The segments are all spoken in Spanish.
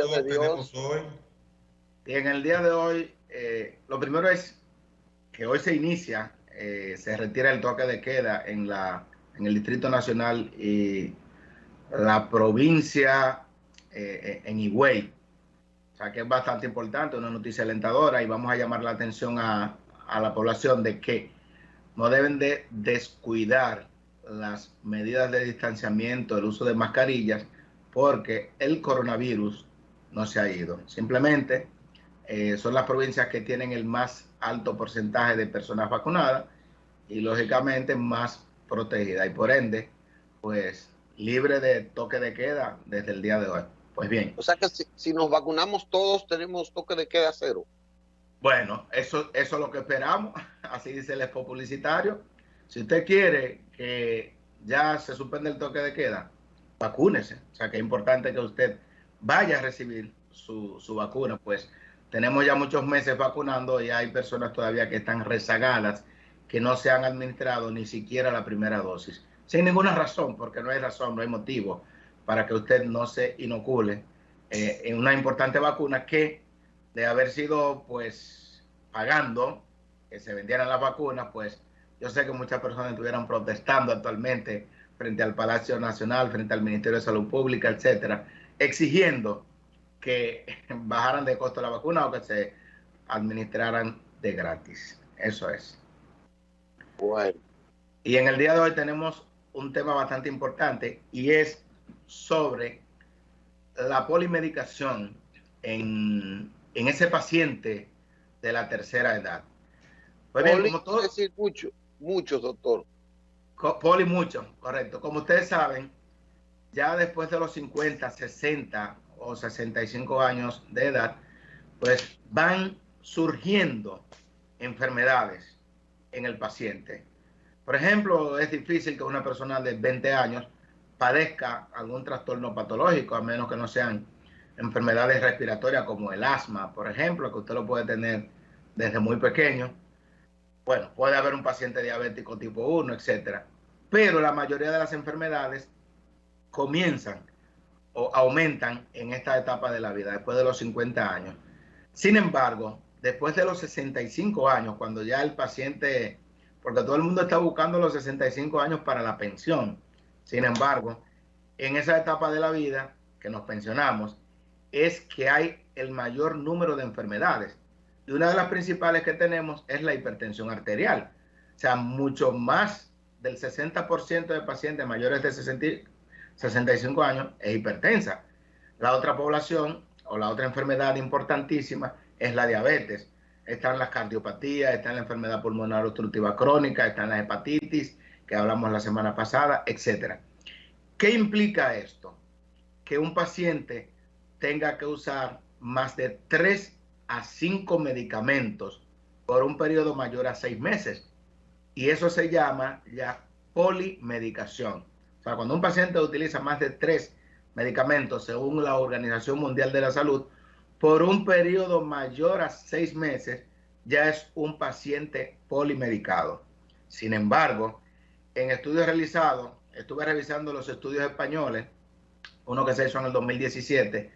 Gracias a Dios. tenemos hoy? Y en el día de hoy, lo primero es que hoy se inicia, se retira el toque de queda en el Distrito Nacional y la provincia en Higüey. O sea que es bastante importante, una noticia alentadora y vamos a llamar la atención a la población de que no deben de descuidar las medidas de distanciamiento, el uso de mascarillas, porque el coronavirus no se ha ido. Simplemente son las provincias que tienen el más alto porcentaje de personas vacunadas y lógicamente más protegidas y por ende, pues libre de toque de queda desde el día de hoy. Pues bien. O sea que si nos vacunamos todos, tenemos toque de queda cero. Bueno, eso es lo que esperamos, así dice el spot publicitario. Si usted quiere que ya se suspenda el toque de queda, vacúnese. O sea que es importante que usted vaya a recibir su vacuna, pues tenemos ya muchos meses vacunando y hay personas todavía que están rezagadas, que no se han administrado ni siquiera la primera dosis. Sin ninguna razón, porque no hay razón, no hay motivo para que usted no se inocule en una importante vacuna que de haber sido pues pagando que se vendieran las vacunas, pues yo sé que muchas personas estuvieran protestando actualmente frente al Palacio Nacional, frente al Ministerio de Salud Pública, etcétera, exigiendo que bajaran de costo la vacuna o que se administraran de gratis. Eso es. Bueno. Y en el día de hoy tenemos un tema bastante importante y es sobre la polimedicación en ese paciente de la tercera edad. Pues bien, como todo, decir muchos, doctor. Poli mucho, correcto. Como ustedes saben, ya después de los 50, 60 o 65 años de edad, pues van surgiendo enfermedades en el paciente. Por ejemplo, es difícil que una persona de 20 años padezca algún trastorno patológico, a menos que no sean enfermedades respiratorias como el asma, por ejemplo, que usted lo puede tener desde muy pequeño. Bueno, puede haber un paciente diabético tipo 1, etcétera. Pero la mayoría de las enfermedades comienzan o aumentan en esta etapa de la vida, después de los 50 años. Sin embargo, después de los 65 años, cuando ya el paciente, porque todo el mundo está buscando los 65 años para la pensión, sin embargo, en esa etapa de la vida que nos pensionamos, es que hay el mayor número de enfermedades. Y una de las principales que tenemos es la hipertensión arterial. O sea, mucho más del 60% de pacientes mayores de 65 años es hipertensa. La otra población o la otra enfermedad importantísima es la diabetes. Están las cardiopatías, está la enfermedad pulmonar obstructiva crónica, están las hepatitis, que hablamos la semana pasada, etcétera. ¿Qué implica esto? Que un paciente tenga que usar más de 3 a 5 medicamentos por un periodo mayor a 6 meses. Y eso se llama ya polimedicación. O sea, cuando un paciente utiliza más de 3 medicamentos, según la Organización Mundial de la Salud, por un periodo mayor a 6 meses, ya es un paciente polimedicado. Sin embargo, en estudios realizados, estuve revisando los estudios españoles, uno que se hizo en el 2017,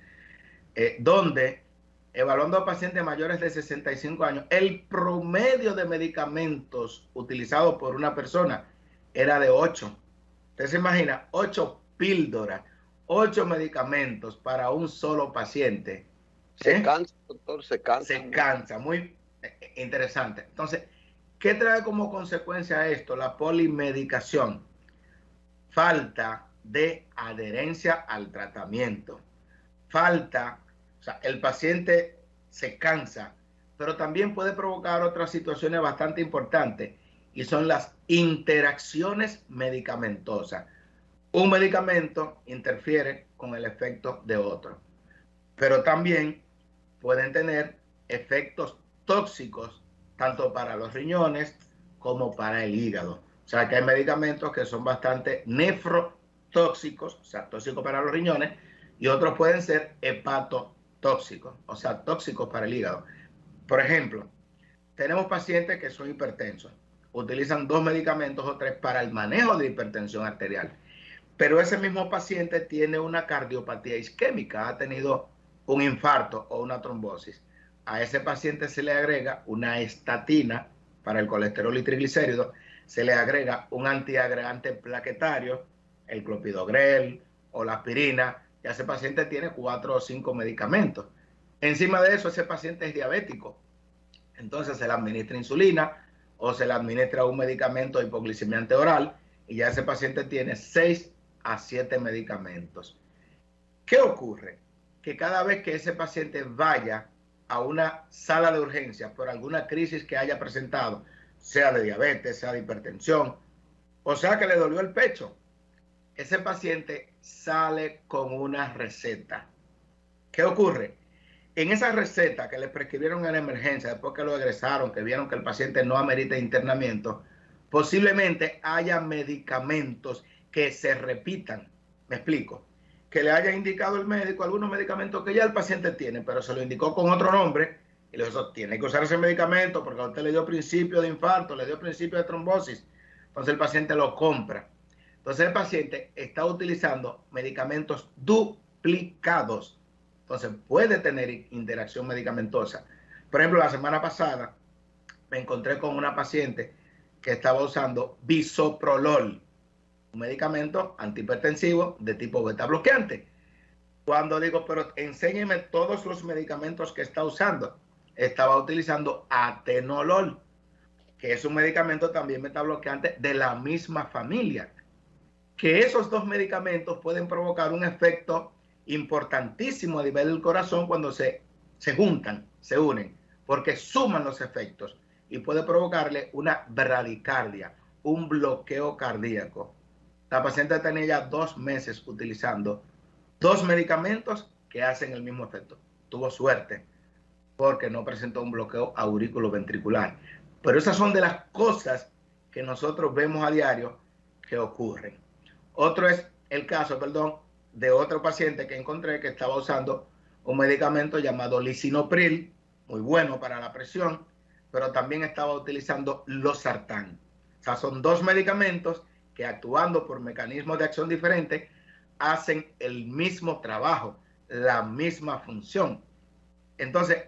donde, evaluando a pacientes mayores de 65 años, el promedio de medicamentos utilizados por una persona era de 8. Usted se imagina, 8 píldoras, 8 medicamentos para un solo paciente. Se cansa, doctor, se cansa. Se cansa, muy interesante. Entonces, ¿qué trae como consecuencia esto? La polimedicación. Falta de adherencia al tratamiento. Falta, o sea, el paciente se cansa, pero también puede provocar otras situaciones bastante importantes y son las interacciones medicamentosas. Un medicamento interfiere con el efecto de otro, pero también pueden tener efectos tóxicos tanto para los riñones como para el hígado. O sea que hay medicamentos que son bastante nefrotóxicos, o sea, tóxicos para los riñones, y otros pueden ser hepatotóxicos, o sea, tóxicos para el hígado. Por ejemplo, tenemos pacientes que son hipertensos, utilizan 2 medicamentos o 3 para el manejo de hipertensión arterial, pero ese mismo paciente tiene una cardiopatía isquémica, ha tenido un infarto o una trombosis. A ese paciente se le agrega una estatina para el colesterol y triglicéridos, se le agrega un antiagregante plaquetario, el clopidogrel o la aspirina, y ese paciente tiene 4 o 5 medicamentos. Encima de eso, ese paciente es diabético, entonces se le administra insulina o se le administra un medicamento de hipoglicemiante oral y ya ese paciente tiene 6 a 7 medicamentos. ¿Qué ocurre? Que cada vez que ese paciente vaya a una sala de urgencias por alguna crisis que haya presentado, sea de diabetes, sea de hipertensión, o sea que le dolió el pecho, ese paciente sale con una receta. ¿Qué ocurre? En esa receta que le prescribieron en la emergencia, después que lo egresaron, que vieron que el paciente no amerita internamiento, posiblemente haya medicamentos que se repitan. Me explico. Que le haya indicado el médico algunos medicamentos que ya el paciente tiene, pero se lo indicó con otro nombre, y le dijo, tiene que usar ese medicamento porque a usted le dio principio de infarto, le dio principio de trombosis. Entonces el paciente lo compra. Entonces el paciente está utilizando medicamentos duplicados. Entonces puede tener interacción medicamentosa. Por ejemplo, la semana pasada me encontré con una paciente que estaba usando bisoprolol, un medicamento antihipertensivo de tipo beta bloqueante. Cuando digo, pero enséñeme todos los medicamentos que está usando, estaba utilizando atenolol, que es un medicamento también beta bloqueante de la misma familia. Que esos dos medicamentos pueden provocar un efecto importantísimo a nivel del corazón cuando se juntan, se unen, porque suman los efectos y puede provocarle una bradicardia, un bloqueo cardíaco. La paciente tenía ya 2 meses utilizando 2 medicamentos que hacen el mismo efecto. Tuvo suerte porque no presentó un bloqueo auriculoventricular. Pero esas son de las cosas que nosotros vemos a diario que ocurren. Otro es el caso, de otro paciente que encontré que estaba usando un medicamento llamado lisinopril, muy bueno para la presión, pero también estaba utilizando losartán. O sea, son 2 medicamentos que actuando por mecanismos de acción diferentes hacen el mismo trabajo, la misma función. Entonces,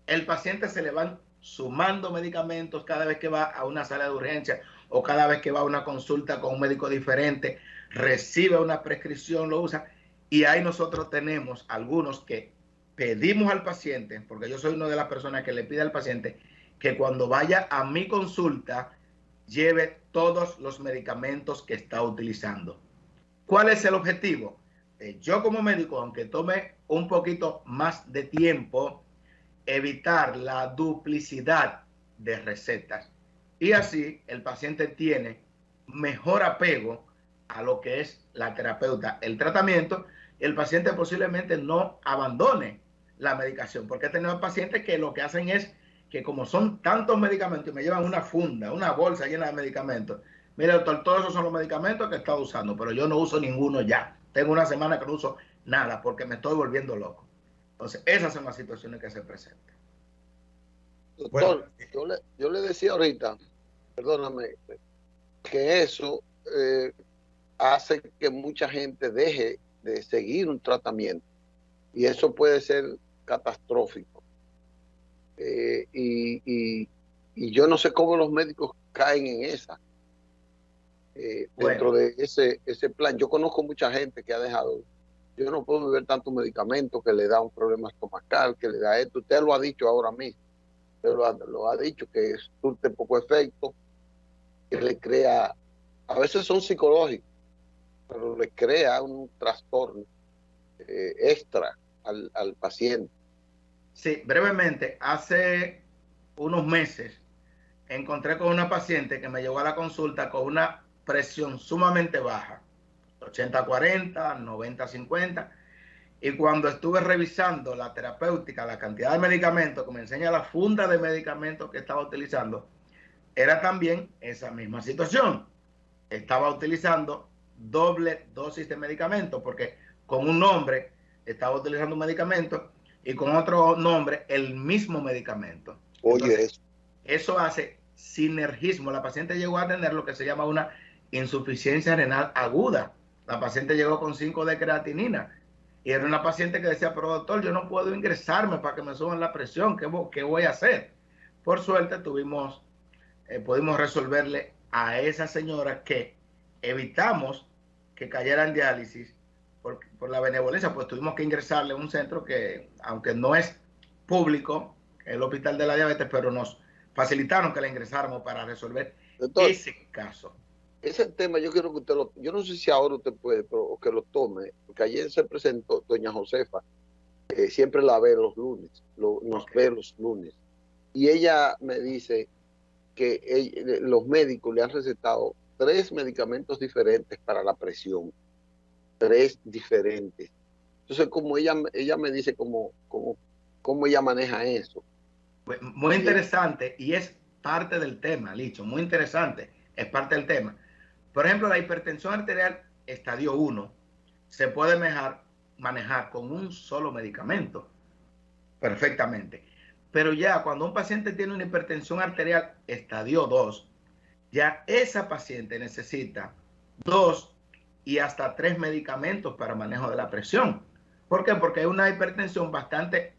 el paciente se le van sumando medicamentos cada vez que va a una sala de urgencia o cada vez que va a una consulta con un médico diferente, recibe una prescripción, lo usa, y ahí nosotros tenemos algunos que pedimos al paciente, porque yo soy una de las personas que le pide al paciente que cuando vaya a mi consulta lleve todos los medicamentos que está utilizando. ¿Cuál es el objetivo? Yo como médico, aunque tome un poquito más de tiempo, evitar la duplicidad de recetas. Y así el paciente tiene mejor apego a lo que es la terapeuta, el tratamiento, y el paciente posiblemente no abandone la medicación, porque he tenido pacientes que lo que hacen es que como son tantos medicamentos y me llevan una funda, una bolsa llena de medicamentos, mire doctor, todos esos son los medicamentos que he estado usando, pero yo no uso ninguno ya. Tengo una semana que no uso nada porque me estoy volviendo loco. Entonces, esas son las situaciones que se presentan. Doctor, bueno, yo le decía ahorita, perdóname, que eso hace que mucha gente deje de seguir un tratamiento y eso puede ser catastrófico. Y yo no sé cómo los médicos caen en esa. Dentro de ese plan. Yo conozco mucha gente que ha dejado. Yo no puedo beber tanto medicamento que le da un problema estomacal, que le da esto. Usted lo ha dicho ahora mismo. Usted lo ha dicho, que surte poco efecto, que le crea, a veces son psicológicos, pero le crea un trastorno extra al paciente. Sí, brevemente, hace unos meses encontré con una paciente que me llegó a la consulta con una presión sumamente baja, 80-40, 90-50, y cuando estuve revisando la terapéutica, la cantidad de medicamentos que me enseña la funda de medicamentos que estaba utilizando, era también esa misma situación. Estaba utilizando doble dosis de medicamentos, porque con un nombre estaba utilizando un medicamento y con otro nombre el mismo medicamento. Entonces, eso hace sinergismo. La paciente llegó a tener lo que se llama una insuficiencia renal aguda. La paciente llegó con 5 de creatinina Y era una paciente que decía, pero doctor, yo no puedo ingresarme para que me suban la presión, ¿qué voy a hacer? Por suerte pudimos resolverle a esa señora que evitamos que cayera en diálisis por la benevolencia, pues tuvimos que ingresarle a un centro que, aunque no es público, el Hospital de la Diabetes, pero nos facilitaron que la ingresáramos para resolver Doctor, ese caso. ese tema yo quiero que usted yo no sé si ahora usted puede, pero o que lo tome, porque ayer se presentó doña Josefa, siempre la ve los lunes, nos Okay. ve los lunes, y ella me dice que los médicos le han recetado 3 medicamentos diferentes para la presión, 3 diferentes. Entonces, como ella me dice cómo ella maneja eso. Muy Y, interesante, y es parte del tema, Licho, muy interesante, es parte del tema. Por ejemplo, la hipertensión arterial estadio 1 se puede manejar con un solo medicamento perfectamente. Pero ya cuando un paciente tiene una hipertensión arterial estadio 2, ya esa paciente necesita 2 y hasta 3 medicamentos para manejo de la presión. ¿Por qué? Porque hay una hipertensión bastante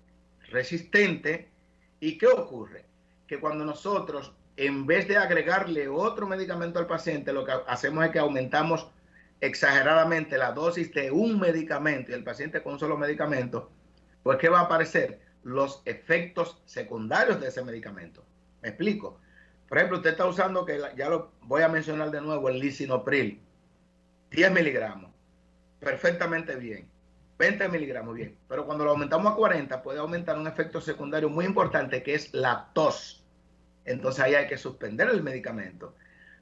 resistente. ¿Y qué ocurre? Que cuando nosotros, en vez de agregarle otro medicamento al paciente, lo que hacemos es que aumentamos exageradamente la dosis de un medicamento y el paciente con un solo medicamento, pues ¿qué va a aparecer? Los efectos secundarios de ese medicamento. ¿Me explico? Por ejemplo, usted está usando, que ya lo voy a mencionar de nuevo, el lisinopril, 10 miligramos, perfectamente bien, 20 miligramos, bien, pero cuando lo aumentamos a 40 puede aumentar un efecto secundario muy importante que es la tos. Entonces ahí hay que suspender el medicamento.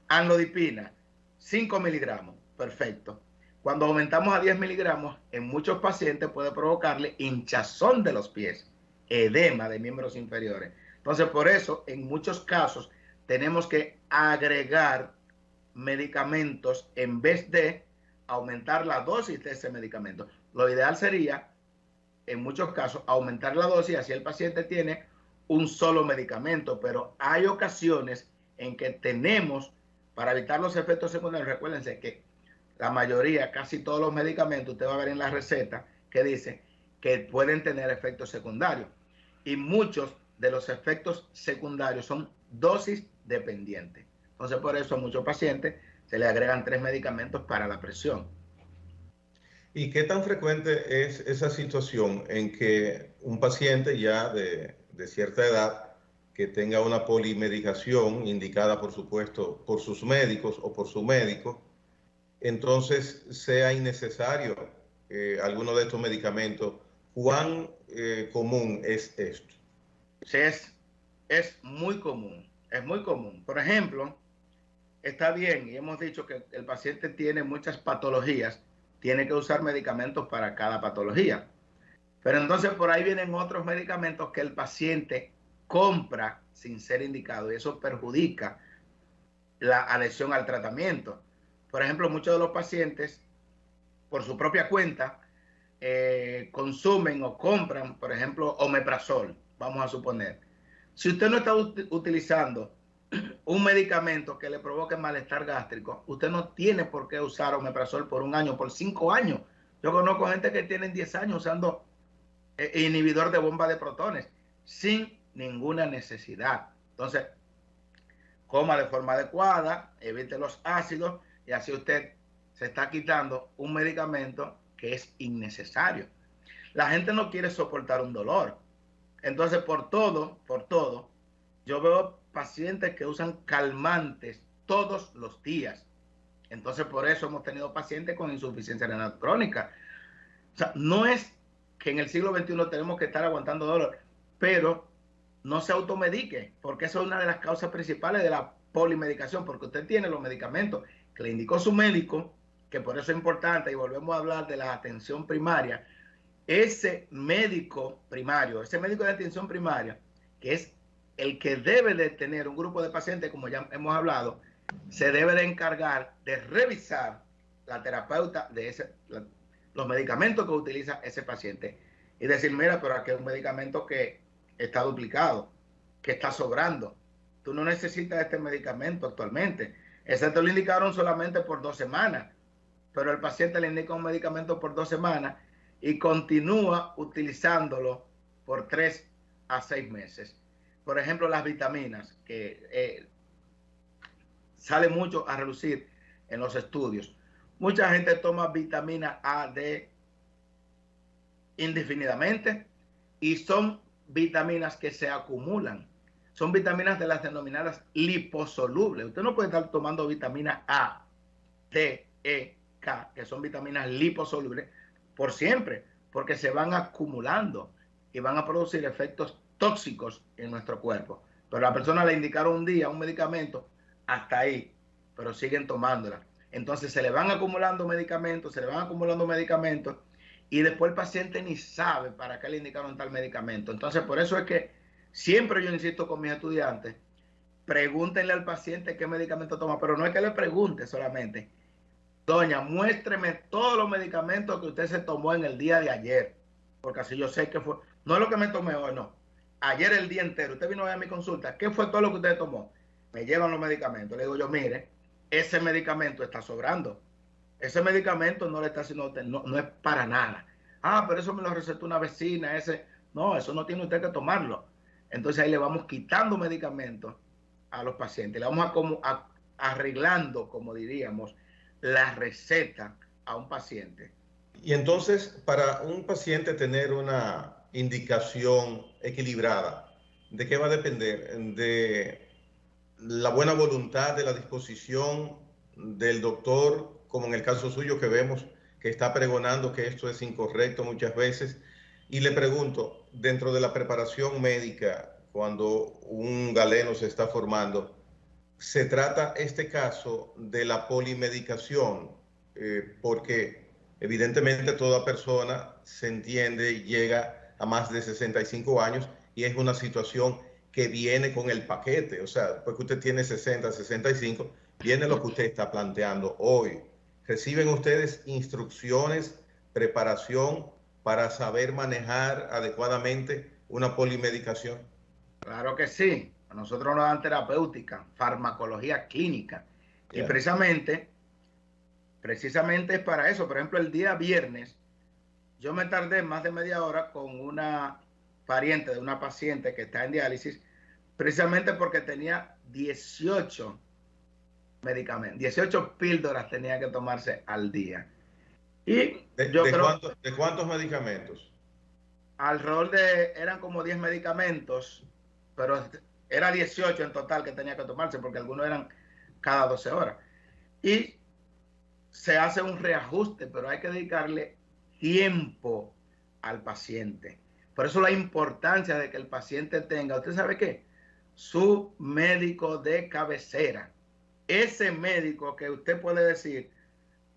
Amlodipina, 5 miligramos, perfecto. Cuando aumentamos a 10 miligramos, en muchos pacientes puede provocarle hinchazón de los pies, edema de miembros inferiores. Entonces, por eso, en muchos casos, tenemos que agregar medicamentos en vez de aumentar la dosis de ese medicamento. Lo ideal sería, en muchos casos, aumentar la dosis, así el paciente tiene un solo medicamento, pero hay ocasiones en que tenemos, para evitar los efectos secundarios, recuérdense que la mayoría, casi todos los medicamentos, usted va a ver en la receta que dice que pueden tener efectos secundarios. Y muchos de los efectos secundarios son dosis dependientes. Entonces, por eso a muchos pacientes se le agregan 3 medicamentos para la presión. ¿Y qué tan frecuente es esa situación en que un paciente ya de cierta edad que tenga una polimedicación indicada, por supuesto, por sus médicos o por su médico, entonces sea innecesario alguno de estos medicamentos? ¿Cuán común es esto? Sí, es muy común, es muy común. Por ejemplo, está bien, y hemos dicho que el paciente tiene muchas patologías, tiene que usar medicamentos para cada patología. Pero entonces por ahí vienen otros medicamentos que el paciente compra sin ser indicado y eso perjudica la adhesión al tratamiento. Por ejemplo, muchos de los pacientes, por su propia cuenta, consumen o compran, por ejemplo, omeprazol, vamos a suponer. Si usted no está utilizando un medicamento que le provoque malestar gástrico, usted no tiene por qué usar omeprazol por 1 año, por 5 años. Yo conozco gente que tienen 10 años usando inhibidor de bomba de protones sin ninguna necesidad. Entonces, coma de forma adecuada, evite los ácidos y así usted se está quitando un medicamento que es innecesario. La gente no quiere soportar un dolor. Entonces, por todo, yo veo pacientes que usan calmantes todos los días. Entonces, por eso hemos tenido pacientes con insuficiencia renal crónica. O sea, no es que en el siglo XXI tenemos que estar aguantando dolor, pero no se automedique, porque eso es una de las causas principales de la polimedicación, porque usted tiene los medicamentos que le indicó su médico, que por eso es importante, y volvemos a hablar de la atención primaria. Ese médico primario, ese médico de atención primaria, que es el que debe de tener un grupo de pacientes, como ya hemos hablado, se debe de encargar de revisar la terapeuta de los medicamentos que utiliza ese paciente y decir, mira, pero aquí hay un medicamento que está duplicado, que está sobrando. Tú no necesitas este medicamento actualmente. Ese te lo indicaron solamente por 2 semanas, pero el paciente le indica un medicamento por 2 semanas y continúa utilizándolo por 3 a 6 meses. Por ejemplo, las vitaminas, que sale mucho a relucir en los estudios. Mucha gente toma vitamina A, D indefinidamente y son vitaminas que se acumulan. Son vitaminas de las denominadas liposolubles. Usted no puede estar tomando vitamina A, D, E, K, que son vitaminas liposolubles, por siempre, porque se van acumulando y van a producir efectos tóxicos en nuestro cuerpo. Pero a la persona le indicaron un día un medicamento, hasta ahí, pero siguen tomándola. Entonces se le van acumulando medicamentos, y después el paciente ni sabe para qué le indicaron tal medicamento. Entonces por eso es que siempre yo insisto con mis estudiantes, pregúntenle al paciente qué medicamento toma, pero no es que le pregunte solamente, doña, muéstreme todos los medicamentos que usted se tomó en el día de ayer, porque así yo sé que fue, no es lo que me tomé hoy, no, ayer el día entero, usted vino a mi consulta, ¿qué fue todo lo que usted tomó? Me llevan los medicamentos, le digo yo, mire, ese medicamento está sobrando, ese medicamento no le está haciendo, no es para nada. Ah, pero eso me lo recetó una vecina, no, eso no tiene usted que tomarlo. Entonces ahí le vamos quitando medicamentos a los pacientes, le vamos arreglando, como diríamos, la receta a un paciente. Y entonces, para un paciente tener una indicación equilibrada, ¿de qué va a depender? ¿De la buena voluntad, de la disposición del doctor, como en el caso suyo que vemos que está pregonando que esto es incorrecto muchas veces? Y le pregunto, dentro de la preparación médica, cuando un galeno se está formando, ¿se trata este caso de la polimedicación? Porque evidentemente toda persona se entiende y llega a más de 65 años y es una situación que viene con el paquete. O sea, porque usted tiene 60, 65, viene lo que usted está planteando hoy. ¿Reciben ustedes instrucciones, preparación para saber manejar adecuadamente una polimedicación? Claro que sí. A nosotros nos dan terapéutica, farmacología clínica. Yeah. Y precisamente es para eso. Por ejemplo, el día viernes, yo me tardé más de media hora con una pariente de una paciente que está en diálisis, precisamente porque tenía 18 medicamentos, 18 píldoras tenía que tomarse al día. Y ¿De cuántos medicamentos? Alrededor eran como 10 medicamentos, pero era 18 en total que tenía que tomarse, porque algunos eran cada 12 horas. Y se hace un reajuste, pero hay que dedicarle tiempo al paciente. Por eso la importancia de que el paciente tenga, ¿usted sabe qué? Su médico de cabecera. Ese médico que usted puede decir,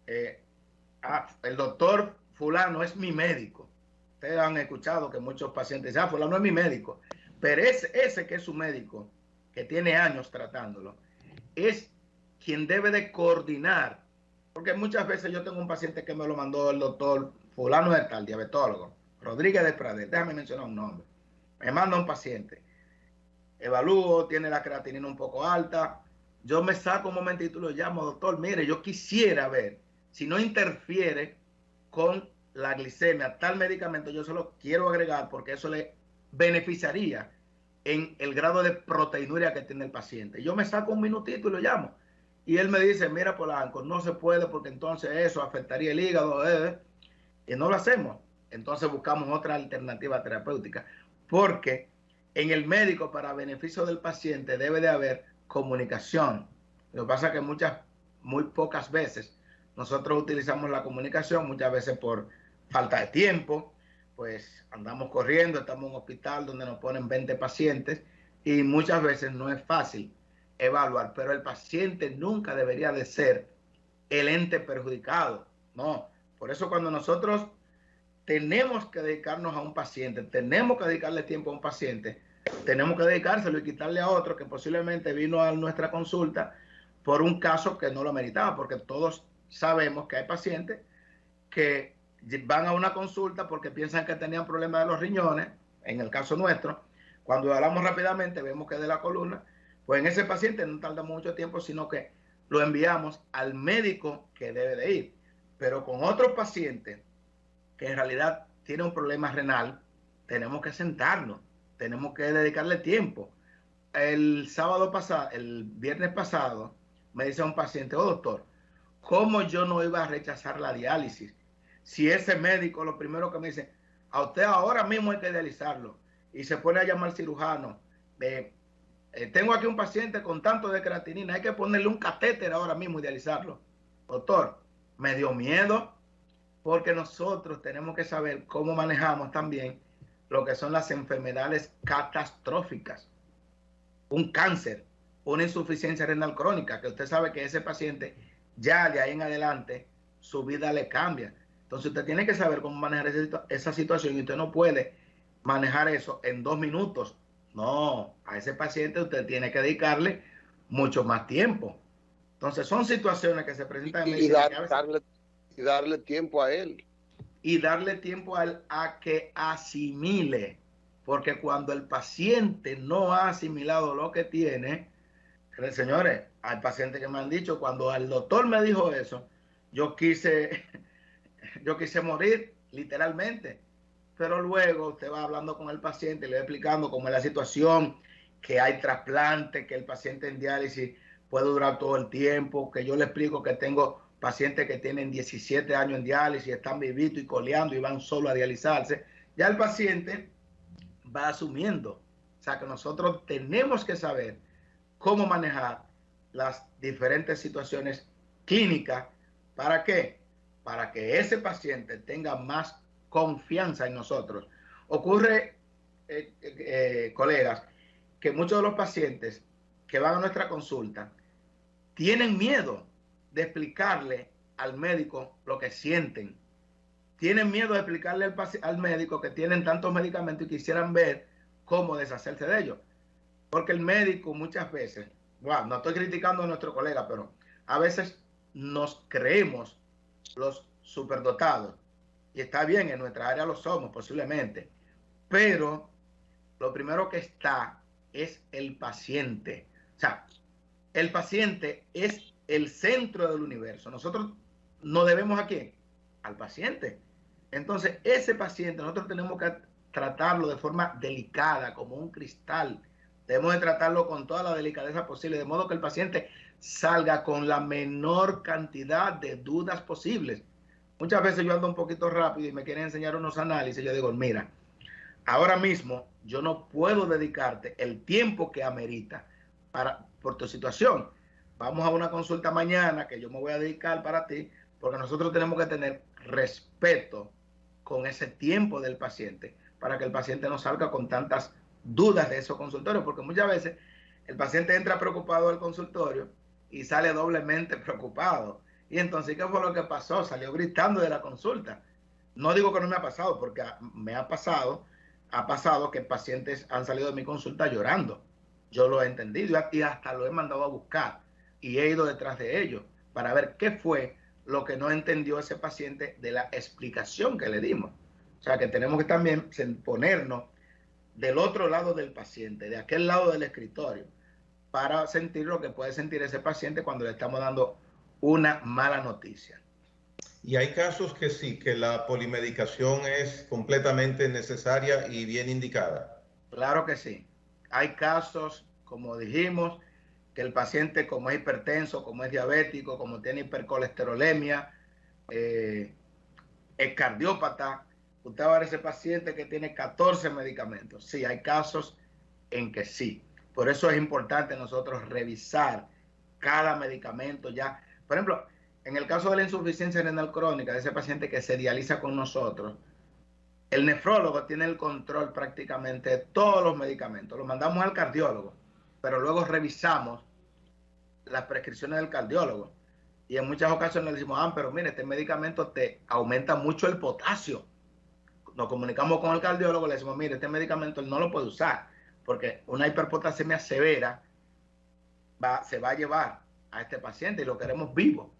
el doctor fulano es mi médico. Ustedes han escuchado que muchos pacientes dicen, fulano es mi médico. Pero ese que es su médico, que tiene años tratándolo, es quien debe de coordinar. Porque muchas veces yo tengo un paciente que me lo mandó el doctor fulano de tal, diabetólogo, Rodríguez de Pradel, déjame mencionar un nombre. Me manda un paciente, evalúo, tiene la creatinina un poco alta, yo me saco un momentito y lo llamo, doctor, mire, yo quisiera ver si no interfiere con la glicemia, tal medicamento yo se lo quiero agregar porque eso le beneficiaría en el grado de proteinuria que tiene el paciente. Yo me saco un minutito y lo llamo. Y él me dice, mira, Polanco, no se puede porque entonces eso afectaría el hígado, y no lo hacemos. Entonces buscamos otra alternativa terapéutica, porque en el médico, para beneficio del paciente, debe de haber comunicación. Lo que pasa es que muy pocas veces nosotros utilizamos la comunicación, muchas veces por falta de tiempo, pues andamos corriendo, estamos en un hospital donde nos ponen 20 pacientes y muchas veces no es fácil evaluar, pero el paciente nunca debería de ser el ente perjudicado, no. Por eso cuando nosotros tenemos que dedicarnos a un paciente, tenemos que dedicarle tiempo a un paciente, tenemos que dedicárselo y quitarle a otro que posiblemente vino a nuestra consulta por un caso que no lo meritaba, porque todos sabemos que hay pacientes que van a una consulta porque piensan que tenían problemas de los riñones, en el caso nuestro, cuando hablamos rápidamente vemos que de la columna, pues en ese paciente no tarda mucho tiempo, sino que lo enviamos al médico que debe de ir. Pero con otros pacientes que en realidad tiene un problema renal, tenemos que sentarnos, tenemos que dedicarle tiempo. El viernes pasado, me dice un paciente, oh doctor, ¿cómo yo no iba a rechazar la diálisis? Si ese médico lo primero que me dice, a usted ahora mismo hay que dializarlo, y se pone a llamar al cirujano, tengo aquí un paciente con tanto de creatinina, hay que ponerle un catéter ahora mismo y dializarlo. Doctor, me dio miedo, porque nosotros tenemos que saber cómo manejamos también lo que son las enfermedades catastróficas. Un cáncer, una insuficiencia renal crónica, que usted sabe que ese paciente ya de ahí en adelante su vida le cambia. Entonces usted tiene que saber cómo manejar esa situación, y usted no puede manejar eso en 2 minutos. No, a ese paciente usted tiene que dedicarle mucho más tiempo. Entonces son situaciones que se presentan en medicina que a veces, darle tiempo a él. Y darle tiempo a él a que asimile, porque cuando el paciente no ha asimilado lo que tiene, señores, hay pacientes que me han dicho, cuando el doctor me dijo eso, yo quise morir, literalmente. Pero luego usted va hablando con el paciente, le va explicando cómo es la situación, que hay trasplante, que el paciente en diálisis puede durar todo el tiempo, que yo le explico que tengo pacientes que tienen 17 años en diálisis, están vivitos y coleando y van solo a dializarse. Ya el paciente va asumiendo. O sea que nosotros tenemos que saber cómo manejar las diferentes situaciones clínicas. ¿Para qué? Para que ese paciente tenga más confianza en nosotros. Ocurre, colegas, que muchos de los pacientes que van a nuestra consulta tienen miedo de explicarle al médico lo que sienten. Tienen miedo de explicarle al médico que tienen tantos medicamentos y quisieran ver cómo deshacerse de ellos. Porque el médico muchas veces, wow, no estoy criticando a nuestro colega, pero a veces nos creemos los superdotados. Y está bien, en nuestra área lo somos posiblemente. Pero lo primero que está es el paciente. O sea, el paciente es el centro del universo. Nosotros no debemos a quién, al paciente. Entonces, ese paciente nosotros tenemos que tratarlo de forma delicada, como un cristal. Debemos de tratarlo con toda la delicadeza posible, de modo que el paciente salga con la menor cantidad de dudas posibles. Muchas veces yo ando un poquito rápido y me quieren enseñar unos análisis. Yo digo, mira, ahora mismo yo no puedo dedicarte el tiempo que amerita por tu situación. Vamos a una consulta mañana que yo me voy a dedicar para ti, porque nosotros tenemos que tener respeto con ese tiempo del paciente, para que el paciente no salga con tantas dudas de esos consultorios, porque muchas veces el paciente entra preocupado al consultorio y sale doblemente preocupado. Y entonces, ¿qué fue lo que pasó? Salió gritando de la consulta. No digo que no me ha pasado, porque me ha pasado que pacientes han salido de mi consulta llorando. Yo lo he entendido y hasta lo he mandado a buscar y he ido detrás de ellos para ver qué fue lo que no entendió ese paciente de la explicación que le dimos. O sea que tenemos que también ponernos del otro lado del paciente, de aquel lado del escritorio, para sentir lo que puede sentir ese paciente cuando le estamos dando una mala noticia. Y hay casos que sí, que la polimedicación es completamente necesaria y bien indicada. Claro que sí. Hay casos, como dijimos, que el paciente, como es hipertenso, como es diabético, como tiene hipercolesterolemia, es cardiópata, usted va a ver ese paciente que tiene 14 medicamentos. Sí, hay casos en que sí. Por eso es importante nosotros revisar cada medicamento ya. Por ejemplo, en el caso de la insuficiencia renal crónica, de ese paciente que se dializa con nosotros, el nefrólogo tiene el control prácticamente de todos los medicamentos. Lo mandamos al cardiólogo, pero luego revisamos las prescripciones del cardiólogo. Y en muchas ocasiones le decimos, pero mire, este medicamento te aumenta mucho el potasio. Nos comunicamos con el cardiólogo, le decimos, mire, este medicamento él no lo puede usar, porque una hiperpotasemia severa se va a llevar a este paciente y lo queremos vivo.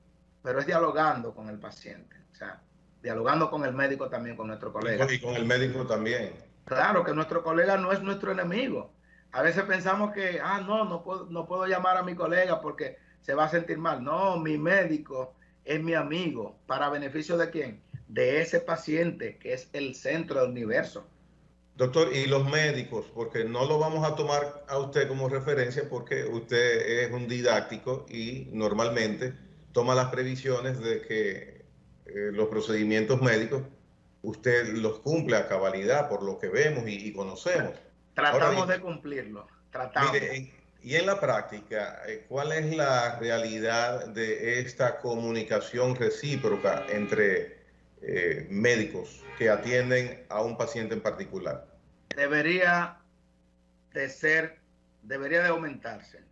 Pero es dialogando con el paciente, o sea, dialogando con el médico también, con nuestro colega. Y con el médico también. Claro que nuestro colega no es nuestro enemigo. A veces pensamos que, no puedo llamar a mi colega porque se va a sentir mal. No, mi médico es mi amigo. ¿Para beneficio de quién? de ese paciente, que es el centro del universo. Doctor, y los médicos, porque no lo vamos a tomar a usted como referencia porque usted es un didáctico y normalmente toma las previsiones de que los procedimientos médicos usted los cumple a cabalidad por lo que vemos y conocemos. Tratamos Ahora, de cumplirlo, tratamos. Mire, y en la práctica, ¿cuál es la realidad de esta comunicación recíproca entre médicos que atienden a un paciente en particular? Debería de aumentarse.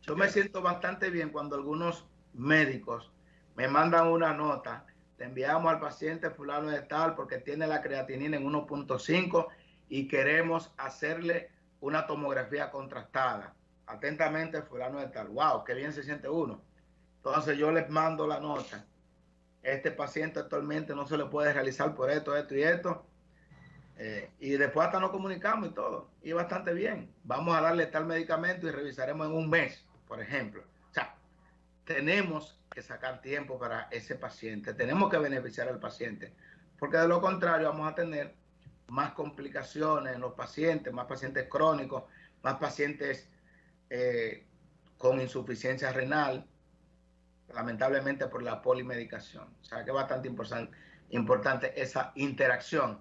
Yo me siento bastante bien cuando algunos médicos me mandan una nota, le enviamos al paciente fulano de tal porque tiene la creatinina en 1.5 y queremos hacerle una tomografía contrastada. Atentamente, fulano de tal. Wow, qué bien se siente uno. Entonces yo les mando la nota. Este paciente actualmente no se le puede realizar por esto, esto y esto. Y después hasta nos comunicamos y todo. Y bastante bien. Vamos a darle tal medicamento y revisaremos en un mes, por ejemplo. O sea, tenemos que sacar tiempo para ese paciente. Tenemos que beneficiar al paciente. Porque de lo contrario vamos a tener más complicaciones en los pacientes, más pacientes crónicos, más pacientes con insuficiencia renal, lamentablemente por la polimedicación. O sea que es bastante importante esa interacción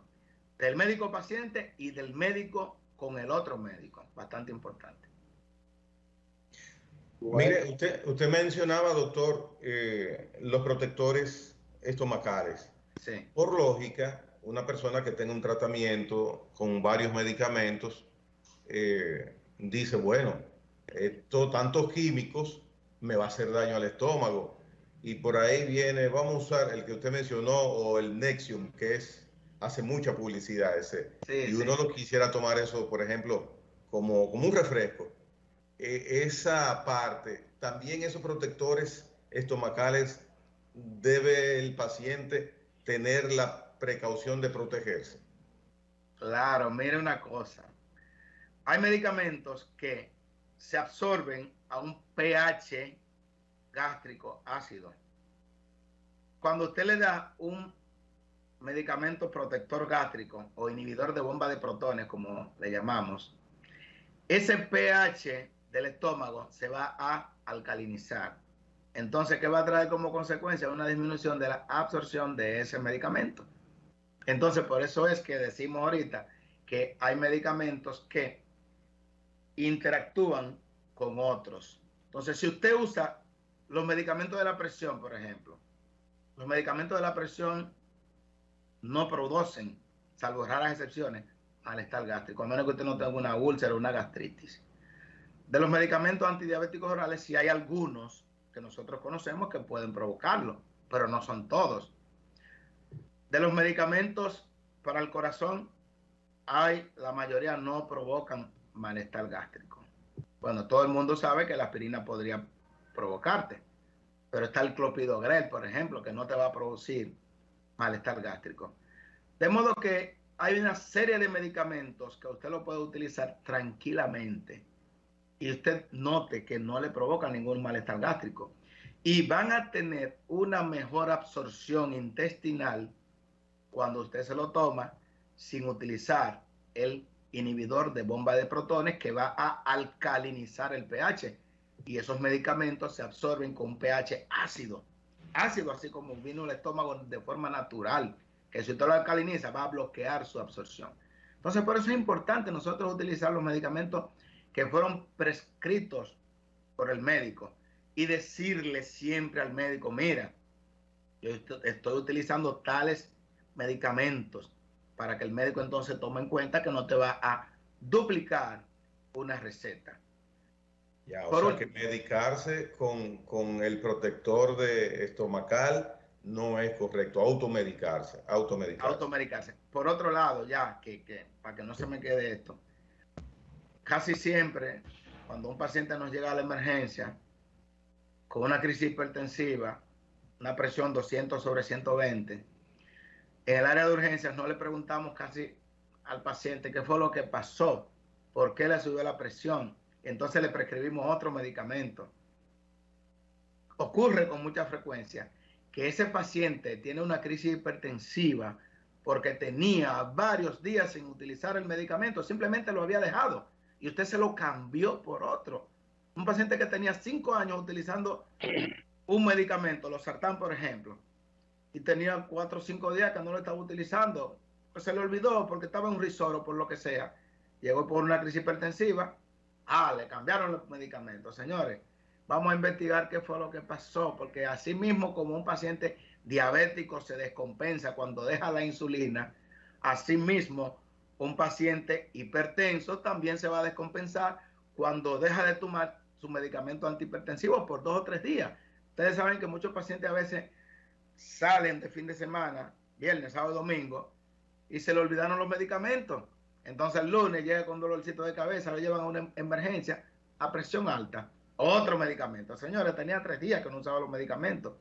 del médico paciente y del médico con el otro médico. Bastante importante. Mire, usted mencionaba, doctor, los protectores estomacales. Sí. Por lógica, una persona que tenga un tratamiento con varios medicamentos dice, bueno, tantos químicos me va a hacer daño al estómago. Y por ahí viene, vamos a usar el que usted mencionó o el Nexium, que hace mucha publicidad ese. Sí, y uno sí. lo quisiera tomar eso, por ejemplo, como un refresco. Esa parte, también esos protectores estomacales, debe el paciente tener la precaución de protegerse. Claro, mire una cosa. Hay medicamentos que se absorben a un pH gástrico ácido. Cuando usted le da un medicamento protector gástrico o inhibidor de bomba de protones, como le llamamos, ese pH del estómago se va a alcalinizar. Entonces, ¿qué va a traer como consecuencia? Una disminución de la absorción de ese medicamento. Entonces, por eso es que decimos ahorita que hay medicamentos que interactúan con otros. Entonces, si usted usa los medicamentos de la presión, por ejemplo, los medicamentos de la presión no producen, salvo raras excepciones, malestar gástrico, a menos que usted no tenga una úlcera o una gastritis. De los medicamentos antidiabéticos orales, sí hay algunos que nosotros conocemos que pueden provocarlo, pero no son todos. De los medicamentos para el corazón, la mayoría no provocan malestar gástrico. Bueno, todo el mundo sabe que la aspirina podría provocarte, pero está el clopidogrel, por ejemplo, que no te va a producir malestar gástrico. De modo que hay una serie de medicamentos que usted lo puede utilizar tranquilamente y usted note que no le provoca ningún malestar gástrico y van a tener una mejor absorción intestinal cuando usted se lo toma sin utilizar el inhibidor de bomba de protones que va a alcalinizar el pH, y esos medicamentos se absorben con un pH ácido, así como vino el estómago de forma natural, que si usted lo alcaliniza va a bloquear su absorción. Entonces, por eso es importante nosotros utilizar los medicamentos que fueron prescritos por el médico y decirle siempre al médico, mira, yo estoy utilizando tales medicamentos, para que el médico entonces tome en cuenta que no te va a duplicar una receta. Ya, o sea que medicarse con el protector de estomacal no es correcto, automedicarse. Por otro lado, ya, para que no se me quede esto, casi siempre cuando un paciente nos llega a la emergencia con una crisis hipertensiva, una presión 200/120, en el área de urgencias no le preguntamos casi al paciente qué fue lo que pasó, por qué le subió la presión, entonces le prescribimos otro medicamento. Ocurre con mucha frecuencia que ese paciente tiene una crisis hipertensiva porque tenía varios días sin utilizar el medicamento, simplemente lo había dejado y usted se lo cambió por otro. Un paciente que tenía 5 años utilizando un medicamento, losartán por ejemplo, y tenía 4 o 5 días que no lo estaba utilizando, pues se le olvidó porque estaba en un risor o por lo que sea, llegó por una crisis hipertensiva, le cambiaron los medicamentos. Señores, vamos a investigar qué fue lo que pasó, porque así mismo como un paciente diabético se descompensa cuando deja la insulina, así mismo un paciente hipertenso también se va a descompensar cuando deja de tomar su medicamento antihipertensivo por 2 o 3 días. Ustedes saben que muchos pacientes a veces salen de fin de semana, viernes, sábado, domingo, y se le olvidaron los medicamentos. Entonces el lunes llega con dolorcito de cabeza, lo llevan a una emergencia a presión alta, otro medicamento. Señores, tenía 3 días que no usaba los medicamentos.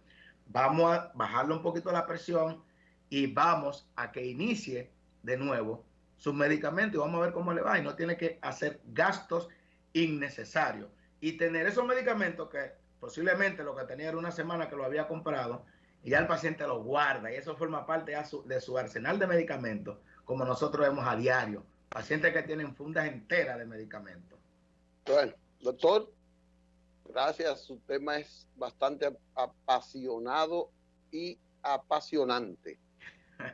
Vamos a bajarle un poquito la presión y vamos a que inicie de nuevo sus medicamentos y vamos a ver cómo le va. Y no tiene que hacer gastos innecesarios. Y tener esos medicamentos que posiblemente lo que tenía era una semana que lo había comprado y ya el paciente lo guarda y eso forma parte de su arsenal de medicamentos, como nosotros vemos a diario. Pacientes que tienen fundas enteras de medicamentos. Bueno, doctor, gracias. Su tema es bastante apasionado y apasionante.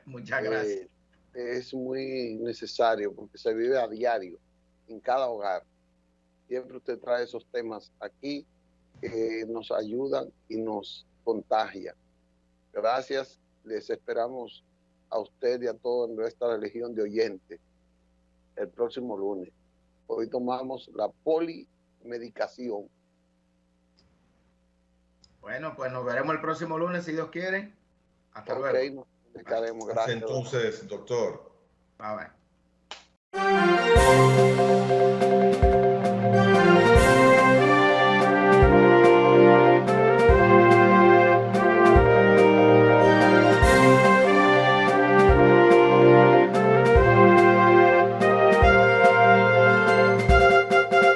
Muchas gracias. Es muy necesario porque se vive a diario en cada hogar. Siempre usted trae esos temas aquí que nos ayudan y nos contagian. Gracias. Les esperamos a usted y a toda nuestra legión de oyentes el próximo lunes. Hoy tomamos la polimedicación. Bueno, pues nos veremos el próximo lunes si Dios quiere. Hasta luego. Nos dedicaremos. Gracias. Entonces, doctor. Bye, bye.